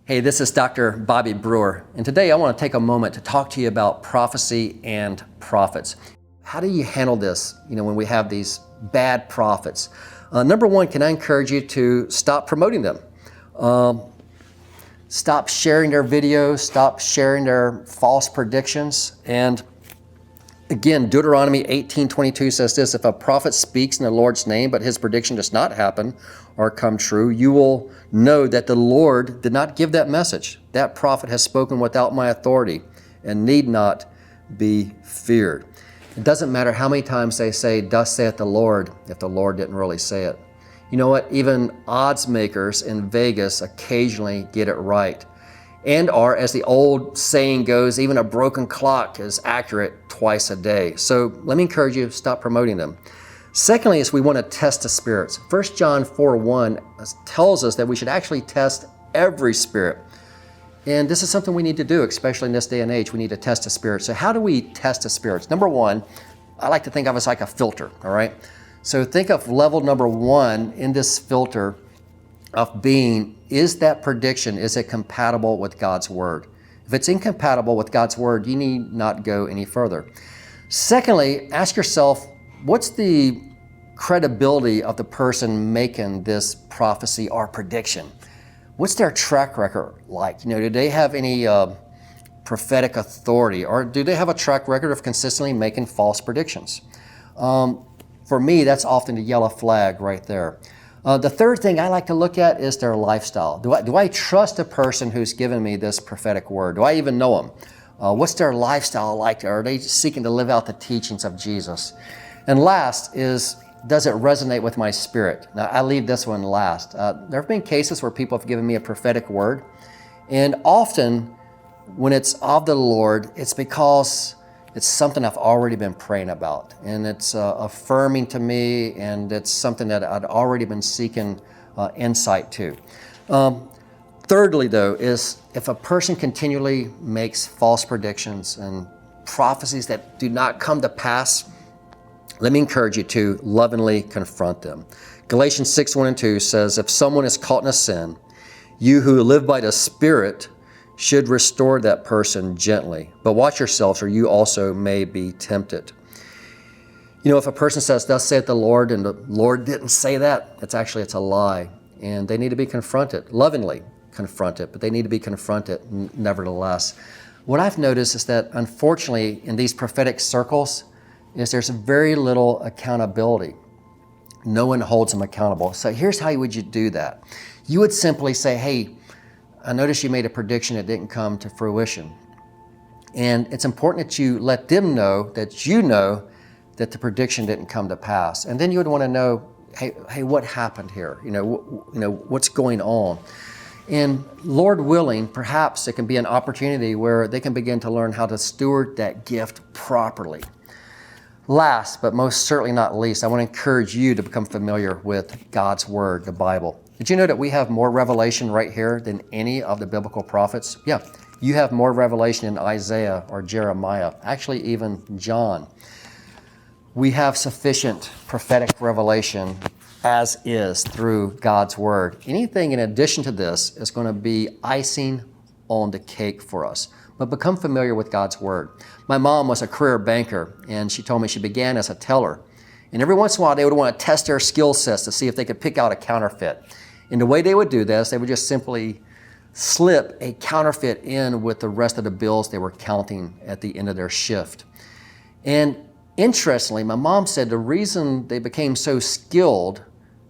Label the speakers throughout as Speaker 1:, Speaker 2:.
Speaker 1: Hey, this is Dr. Bobby Brewer, and today I want to take a moment to talk to you about prophecy and prophets. How do you handle this, when we have these bad prophets? Number one, can I encourage you to stop promoting them? Stop sharing their videos, stop sharing their false predictions. And again, Deuteronomy 18:22 says this: if a prophet speaks in the Lord's name, but his prediction does not happen or come true, you will know that the Lord did not give that message. That prophet has spoken without my authority and need not be feared. It doesn't matter how many times they say, "Thus saith the Lord," if the Lord didn't really say it. You know what? Even odds makers in Vegas occasionally get it right. And are, as the old saying goes, even a broken clock is accurate twice a day. So let me encourage you, stop promoting them. Secondly, is we want to test the spirits. 1 John 4:1 tells us that we should actually test every spirit. And this is something we need to do, especially in this day and age. We need to test the spirits. So how do we test the spirits? Number one, I like to think of it as like a filter, all right? So think of level number one in this filter of being, is that prediction, is it compatible with God's word? If it's incompatible with God's word, you need not go any further. Secondly, ask yourself, what's the credibility of the person making this prophecy or prediction? What's their track record like? Do they have any prophetic authority, or do they have a track record of consistently making false predictions? For me, that's often the yellow flag right there. The third thing I like to look at is their lifestyle. Do I trust the person who's given me this prophetic word? Do I even know them? What's their lifestyle like? Are they seeking to live out the teachings of Jesus? And last is, does it resonate with my spirit? Now, I leave this one last. There have been cases where people have given me a prophetic word, and often when it's of the Lord, it's because it's something I've already been praying about, and it's affirming to me, and it's something that I'd already been seeking insight to. Thirdly, though, is if a person continually makes false predictions and prophecies that do not come to pass, let me encourage you to lovingly confront them. Galatians 6:1-2 says, if someone is caught in a sin, you who live by the Spirit should restore that person gently. But watch yourselves, or you also may be tempted. If a person says, thus saith the Lord, and the Lord didn't say that, it's a lie. And they need to be confronted, lovingly confronted, but they need to be confronted nevertheless. What I've noticed is that, unfortunately, in these prophetic circles, there's very little accountability. No one holds them accountable. So here's how would you do that. You would simply say, hey, I noticed you made a prediction that didn't come to fruition. And it's important that you let them know that the prediction didn't come to pass. And then you would want to know, hey, what happened here? What's going on? And Lord willing, perhaps it can be an opportunity where they can begin to learn how to steward that gift properly. Last, but most certainly not least, I want to encourage you to become familiar with God's Word, the Bible. Did you know that we have more revelation right here than any of the biblical prophets? Yeah, you have more revelation in Isaiah or Jeremiah, actually even John. We have sufficient prophetic revelation as is through God's Word. Anything in addition to this is going to be icing on the cake for us. But become familiar with God's Word. My mom was a career banker, and she told me she began as a teller. And every once in a while, they would want to test their skill sets to see if they could pick out a counterfeit. And the way they would do this, they would just simply slip a counterfeit in with the rest of the bills they were counting at the end of their shift. And interestingly, my mom said the reason they became so skilled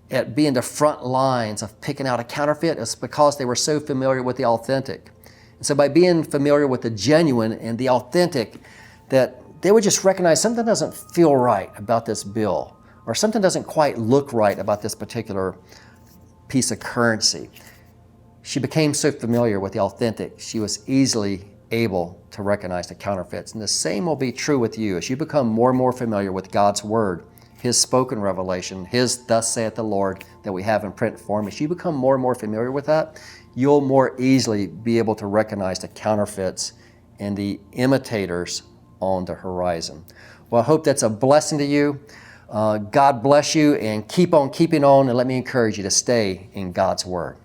Speaker 1: at being the front lines of picking out a counterfeit is because they were so familiar with the authentic. And so by being familiar with the genuine and the authentic, that they would just recognize something doesn't feel right about this bill, or something doesn't quite look right about this particular piece of currency. She became so familiar with the authentic, she was easily able to recognize the counterfeits. And the same will be true with you. As you become more and more familiar with God's Word, His spoken revelation, His thus saith the Lord that we have in print form, as you become more and more familiar with that, you'll more easily be able to recognize the counterfeits and the imitators on the horizon. Well, I hope that's a blessing to you. God bless you, and keep on keeping on, and let me encourage you to stay in God's Word.